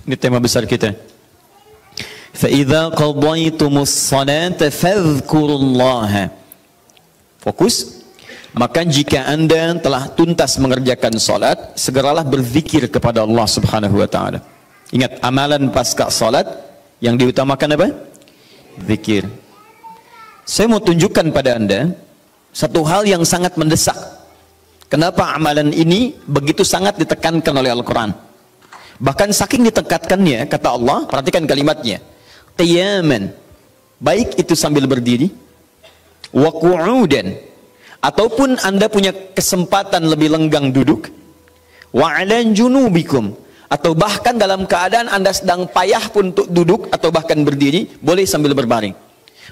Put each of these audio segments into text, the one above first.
Ini tema besar kita. Fa idza qadaytumus salata fadhkurullaha. Fokus. Maka jika Anda telah tuntas mengerjakan salat, segeralah berzikir kepada Allah Subhanahu wa taala. Ingat, amalan pasca salat yang diutamakan apa? Zikir. Saya mau tunjukkan pada Anda satu hal yang sangat mendesak. Kenapa amalan ini begitu sangat ditekankan oleh Al-Quran? Bahkan saking ditekatkannya, kata Allah, perhatikan kalimatnya, qiyaman, baik itu sambil berdiri, wa qu'udan, ataupun Anda punya kesempatan lebih lenggang duduk, wa 'ala junubikum, atau bahkan dalam keadaan Anda sedang payah pun untuk duduk atau bahkan berdiri, boleh sambil berbaring.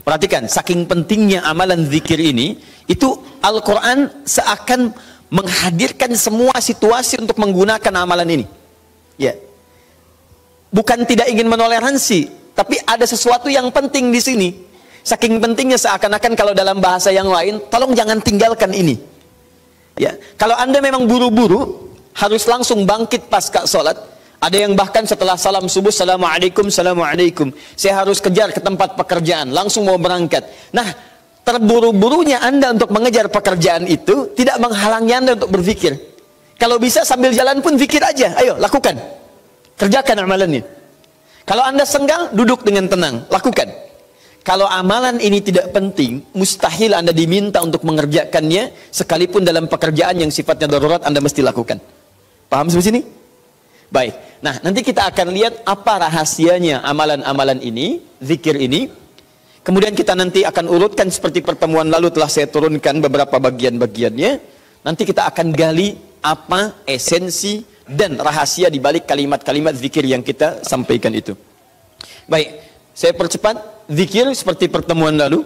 Perhatikan, saking pentingnya amalan zikir ini, itu Al-Quran seakan menghadirkan semua situasi untuk menggunakan amalan ini. Ya, bukan tidak ingin menoleransi, tapi ada sesuatu yang penting di sini. Saking pentingnya seakan-akan kalau dalam bahasa yang lain, tolong jangan tinggalkan ini. Ya, kalau Anda memang buru-buru, harus langsung bangkit pasca sholat. Ada yang bahkan setelah salam subuh, assalamualaikum, assalamualaikum, saya harus kejar ke tempat pekerjaan, langsung mau berangkat. Nah, terburu-burunya Anda untuk mengejar pekerjaan itu tidak menghalangi Anda untuk berzikir. Kalau bisa sambil jalan pun zikir aja, ayo lakukan, kerjakan amalannya. Kalau Anda senggang, duduk dengan tenang, lakukan. Kalau amalan ini tidak penting, mustahil Anda diminta untuk mengerjakannya, sekalipun dalam pekerjaan yang sifatnya darurat Anda mesti lakukan. Paham sampai sini? Baik. Nah, nanti kita akan lihat apa rahasianya amalan-amalan ini, zikir ini. Kemudian kita nanti akan urutkan seperti pertemuan lalu telah saya turunkan beberapa bagian-bagiannya. Nanti kita akan gali apa esensi dan rahasia di balik kalimat-kalimat zikir yang kita sampaikan itu. Baik, saya percepat. Zikir seperti pertemuan lalu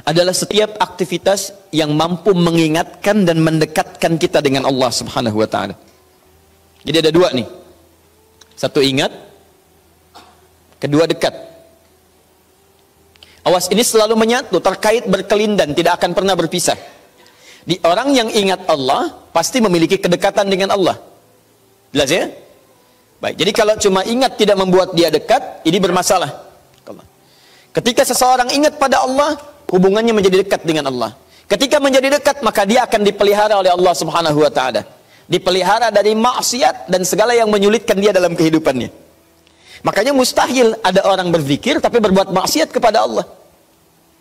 adalah setiap aktivitas yang mampu mengingatkan dan mendekatkan kita dengan Allah Subhanahu wa taala. Jadi ada dua nih. Satu ingat, kedua dekat. Awas, ini selalu menyatu, terkait, berkelindan, tidak akan pernah berpisah. Di orang yang ingat Allah pasti memiliki kedekatan dengan Allah. Jelas ya? Baik, jadi kalau cuma ingat tidak membuat dia dekat, ini bermasalah. Ketika seseorang ingat pada Allah, hubungannya menjadi dekat dengan Allah. Ketika menjadi dekat, maka dia akan dipelihara oleh Allah Subhanahu wa taala. Dipelihara dari maksiat dan segala yang menyulitkan dia dalam kehidupannya. Makanya mustahil ada orang berzikir tapi berbuat maksiat kepada Allah.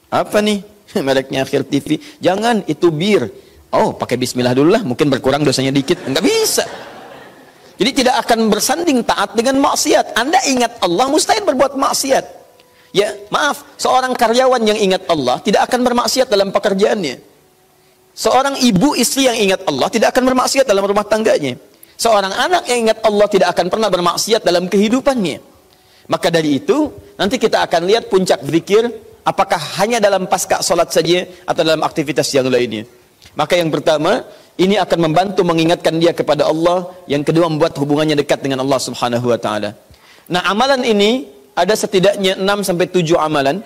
Apa nih? Mereknya Akhir TV. Jangan, itu bir. Oh, pakai bismillah dulu lah, mungkin berkurang dosanya dikit. Enggak bisa. Jadi tidak akan bersanding taat dengan maksiat. Anda ingat Allah, mustahil berbuat maksiat. Ya, maaf, seorang karyawan yang ingat Allah tidak akan bermaksiat dalam pekerjaannya. Seorang ibu istri yang ingat Allah tidak akan bermaksiat dalam rumah tangganya. Seorang anak yang ingat Allah tidak akan pernah bermaksiat dalam kehidupannya. Maka dari itu, nanti kita akan lihat puncak zikir, apakah hanya dalam pasca sholat saja atau dalam aktivitas yang lainnya. Maka yang pertama, ini akan membantu mengingatkan dia kepada Allah. Yang kedua, membuat hubungannya dekat dengan Allah Subhanahu wa taala. Nah, amalan ini ada setidaknya 6-7 amalan.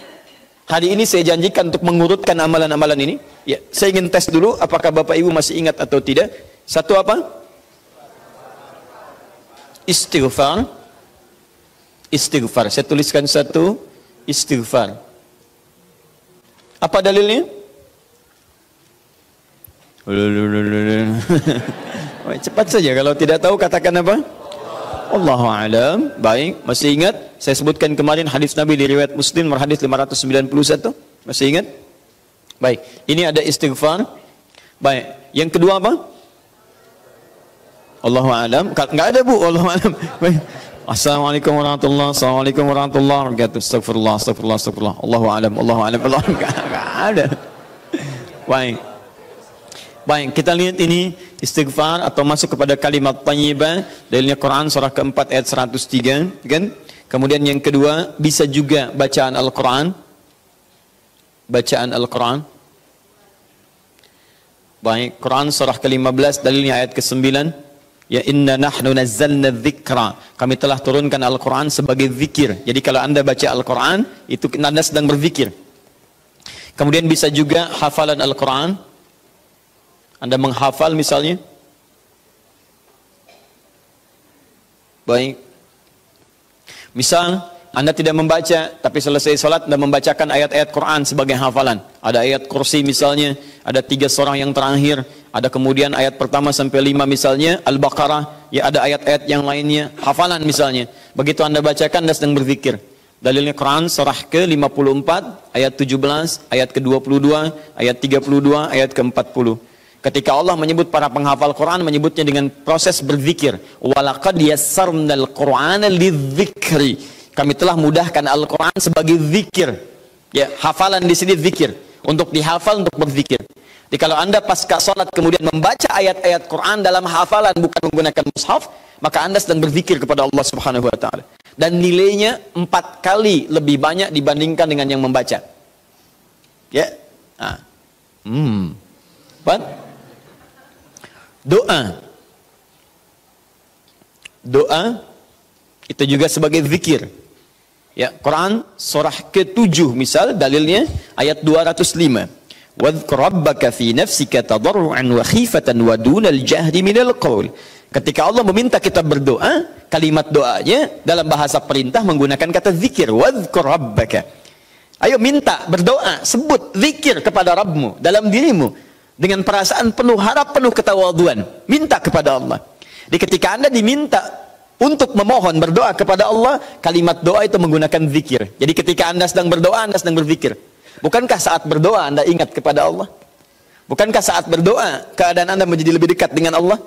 Hari ini saya janjikan untuk mengurutkan amalan-amalan ini. Ya, saya ingin tes dulu apakah Bapak Ibu masih ingat atau tidak. Satu apa? Istighfar. Istighfar. Saya tuliskan satu, istighfar. Apa dalilnya? Cepat saja, kalau tidak tahu katakan apa? Allahu a'lam. Baik, masih ingat? Saya sebutkan kemarin hadis Nabi di riwayat Muslim, hadis 591. Masih ingat? Baik, ini ada istighfar. Baik, yang kedua apa? Allahu a'lam. Enggak ada, Bu. Allahu a'lam. Baik. Assalamualaikum warahmatullahi wabarakatuh. Assalamualaikum warahmatullahi wabarakatuh. Astagfirullah, astagfirullah, astagfirullah. Allahu a'lam, Allahu a'lam. Enggak ada. Baik. Baik, kita lihat ini istighfar atau masuk kepada kalimat thayyibah. Dalilnya Quran surah keempat ayat 103, kan? Kemudian yang kedua, bisa juga bacaan Al-Quran. Bacaan Al-Quran. Baik, Quran surah ke-15, dalilnya ayat ke-9. Ya inna nahnu nazzalna dzikra. Kami telah turunkan Al-Quran sebagai zikir. Jadi kalau Anda baca Al-Quran, itu Anda sedang berzikir. Kemudian bisa juga hafalan Al-Quran. Anda menghafal misalnya. Baik. Misal, Anda tidak membaca, tapi selesai sholat Anda membacakan ayat-ayat Quran sebagai hafalan. Ada ayat kursi misalnya, ada 3 surah yang terakhir, ada kemudian ayat pertama sampai 5 misalnya, Al-Baqarah, ya ada ayat-ayat yang lainnya, hafalan misalnya. Begitu Anda bacakan, Anda sedang berzikir. Dalilnya Quran surah ke-54, ayat 17, ayat ke-22, ayat 32, ayat ke-40. Ketika Allah menyebut para penghafal Quran, menyebutnya dengan proses berzikir. Walaqad yassarnal Qur'ana lidzikri. Kami telah mudahkan Al-Quran sebagai zikir. Ya, hafalan di sini zikir. Untuk dihafal, untuk berzikir. Jadi kalau Anda pasca sholat kemudian membaca ayat-ayat Quran dalam hafalan bukan menggunakan mushaf, maka Anda sedang berzikir kepada Allah Subhanahu wa Ta'ala. Dan nilainya 4 kali lebih banyak dibandingkan dengan yang membaca. Ya. Nah. Apa? Doa. Doa itu juga sebagai zikir. Ya, Quran surah ke-7 misal dalilnya ayat 205. Wadhkur rabbaka fi nafsika tadarruan wa khifatan wa dunal jahri minal qaul. Ketika Allah meminta kita berdoa, kalimat doanya dalam bahasa perintah menggunakan kata zikir. Wadhkur rabbaka. Ayo minta, berdoa, sebut zikir kepada Rabbmu dalam dirimu dengan perasaan penuh harap, penuh ketawaduan. Minta kepada Allah. Jadi ketika Anda diminta untuk memohon berdoa kepada Allah, kalimat doa itu menggunakan zikir. Jadi ketika Anda sedang berdoa, Anda sedang berzikir. Bukankah saat berdoa Anda ingat kepada Allah? Bukankah saat berdoa keadaan Anda menjadi lebih dekat dengan Allah?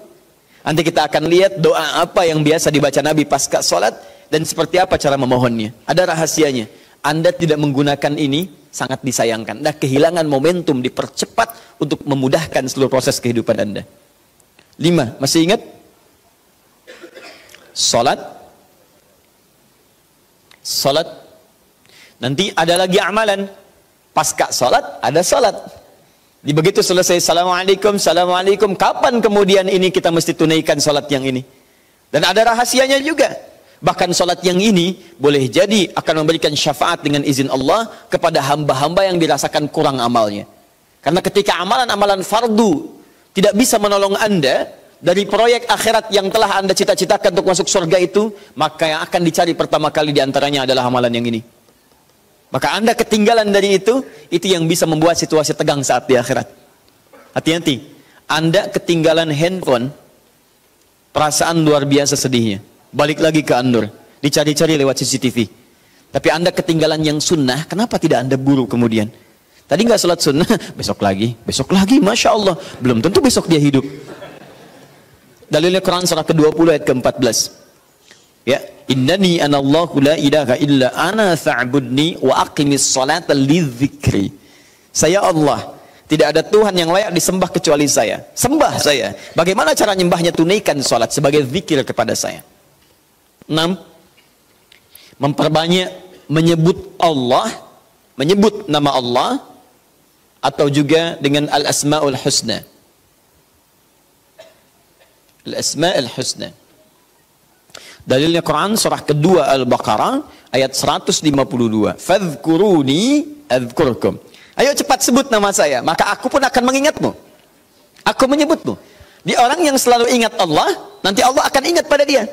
Nanti kita akan lihat doa apa yang biasa dibaca Nabi pasca sholat dan seperti apa cara memohonnya. Ada rahasianya. Anda tidak menggunakan ini sangat disayangkan. Anda kehilangan momentum, dipercepat untuk memudahkan seluruh proses kehidupan Anda. 5. Masih ingat? Salat. Nanti ada lagi amalan. Pasca salat ada salat. Di begitu selesai assalamualaikum, assalamualaikum, kapan kemudian ini kita mesti tunaikan salat yang ini? Dan ada rahasianya juga. Bahkan salat yang ini boleh jadi akan memberikan syafaat dengan izin Allah kepada hamba-hamba yang dirasakan kurang amalnya. Karena ketika amalan-amalan fardu tidak bisa menolong Anda dari proyek akhirat yang telah Anda cita-citakan untuk masuk surga itu, maka yang akan dicari pertama kali diantaranya adalah amalan yang ini. Maka Anda ketinggalan dari itu yang bisa membuat situasi tegang saat di akhirat. Hati-hati, Anda ketinggalan handphone, perasaan luar biasa sedihnya. Balik lagi ke Andur, dicari-cari lewat CCTV. Tapi Anda ketinggalan yang sunnah, kenapa tidak Anda buru kemudian? Tadi nggak sholat sunnah, besok lagi, Masya Allah. Belum tentu besok dia hidup. Dalilnya Quran surah ke-20 ayat ke-14. Ya, innani anallahu la ilaha illa ana fa'budni wa aqimis salata lidzikri. Saya Allah, tidak ada Tuhan yang layak disembah kecuali saya. Sembah saya. Bagaimana cara nyembahnya? Tunaikan salat sebagai zikir kepada saya. 6. Memperbanyak menyebut Allah, menyebut nama Allah, atau juga dengan al-asma'ul husna. Al-asma'ul husna. Dalilnya Quran surah kedua Al-Baqarah ayat 152. Fadhkuruni adzkurkum. Ayo cepat sebut nama saya, maka aku pun akan mengingatmu. Aku menyebutmu. Di orang yang selalu ingat Allah, nanti Allah akan ingat pada dia.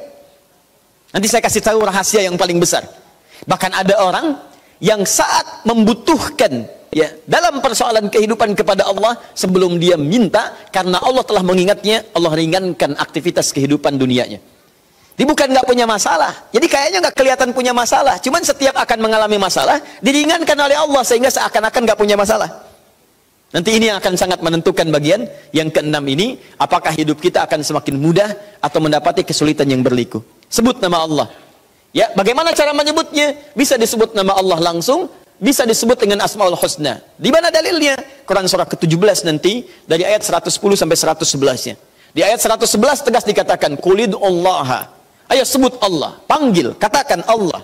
Nanti saya kasih tahu rahasia yang paling besar. Bahkan ada orang yang saat membutuhkan ya dalam persoalan kehidupan kepada Allah, sebelum dia minta, karena Allah telah mengingatnya, Allah ringankan aktivitas kehidupan dunianya. Dia bukan nggak punya masalah, jadi kayaknya nggak kelihatan punya masalah, cuman setiap akan mengalami masalah diringankan oleh Allah sehingga seakan-akan nggak punya masalah. Nanti ini yang akan sangat menentukan bagian yang ke-6 ini, apakah hidup kita akan semakin mudah atau mendapati kesulitan yang berliku. Sebut nama Allah. Ya, bagaimana cara menyebutnya? Bisa disebut nama Allah langsung, bisa disebut dengan Asmaul Husna. Di mana dalilnya? Quran surah ke-17 nanti dari ayat 110 sampai 111-nya. Di ayat 111 tegas dikatakan Qulidullaha. Ayo sebut Allah, panggil, katakan Allah.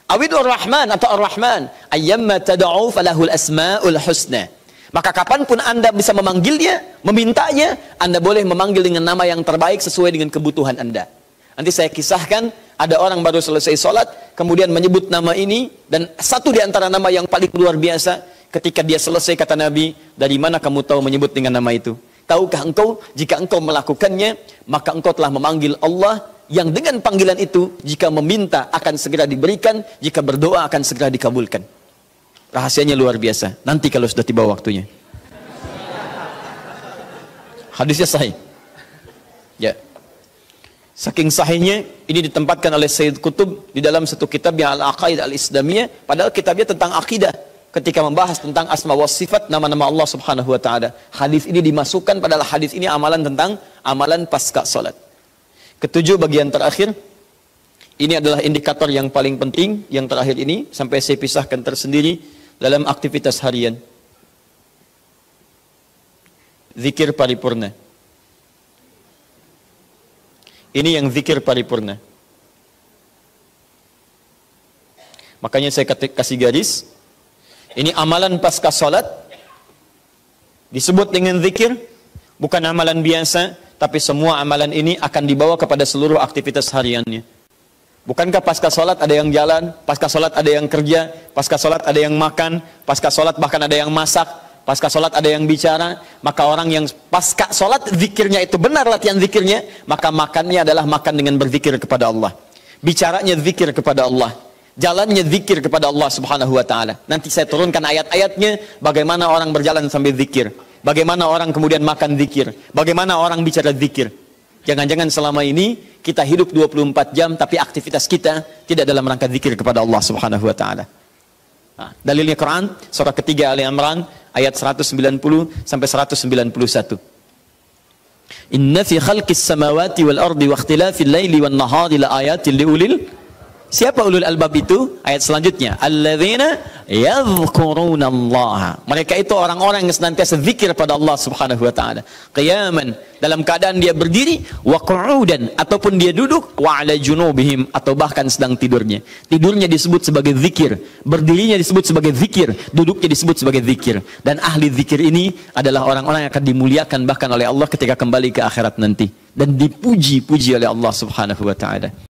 Awidur Rahman atau Ar-Rahman, ayyamma tad'u falahul asmaul husna. Maka kapanpun Anda bisa memanggilnya, memintanya, Anda boleh memanggil dengan nama yang terbaik sesuai dengan kebutuhan Anda. Nanti saya kisahkan, ada orang baru selesai sholat, kemudian menyebut nama ini, dan satu di antara nama yang paling luar biasa, ketika dia selesai kata Nabi, dari mana kamu tahu menyebut dengan nama itu? Tahukah engkau, jika engkau melakukannya, maka engkau telah memanggil Allah yang dengan panggilan itu jika meminta akan segera diberikan, jika berdoa akan segera dikabulkan. Rahasianya luar biasa. Nanti kalau sudah tiba waktunya. Hadisnya sahih. Ya. Saking sahihnya ini ditempatkan oleh Sayyid Qutb di dalam satu kitab yang Al-Aqaid Al-Islamiyah, padahal kitabnya tentang akidah. Ketika membahas tentang asma wa sifat, nama-nama Allah Subhanahu wa taala. Hadis ini dimasukkan, padahal hadis ini amalan tentang amalan pasca salat. Ketujuh, bagian terakhir. Ini adalah indikator yang paling penting, yang terakhir ini sampai saya pisahkan tersendiri dalam aktivitas harian. Zikir paripurna. Ini yang zikir paripurna. Makanya saya kasih garis. Ini amalan pasca salat disebut dengan zikir, bukan amalan biasa, tapi semua amalan ini akan dibawa kepada seluruh aktivitas hariannya. Bukankah pasca salat ada yang jalan, pasca salat ada yang kerja, pasca salat ada yang makan, pasca salat bahkan ada yang masak, pasca salat ada yang bicara? Maka orang yang pasca salat zikirnya itu benar latihan zikirnya, maka makannya adalah makan dengan berzikir kepada Allah, bicaranya zikir kepada Allah, jalannya zikir kepada Allah Subhanahu wa taala. Nanti saya turunkan ayat-ayatnya bagaimana orang berjalan sambil zikir, bagaimana orang kemudian makan zikir, bagaimana orang bicara zikir. Jangan-jangan selama ini kita hidup 24 jam tapi aktivitas kita tidak dalam rangka zikir kepada Allah Subhanahu wa taala. Nah, dalilnya Quran surah ketiga Ali Imran ayat 190 sampai 191. Inna fi khalqis samawati wal ardi wa ikhtilafil laili wan nahari la ayatin liulil. Siapa ulul albab itu? Ayat selanjutnya, alladzina yadhkurunallaha. Mereka itu orang-orang yang senantiasa zikir pada Allah Subhanahu wa taala. Qiyaman, dalam keadaan dia berdiri, wa qu'udan, ataupun dia duduk, wa 'ala junubihim, atau bahkan sedang tidurnya. Tidurnya disebut sebagai zikir, berdirinya disebut sebagai zikir, duduknya disebut sebagai zikir. Dan ahli zikir ini adalah orang-orang yang akan dimuliakan bahkan oleh Allah ketika kembali ke akhirat nanti dan dipuji-puji oleh Allah Subhanahu wa taala.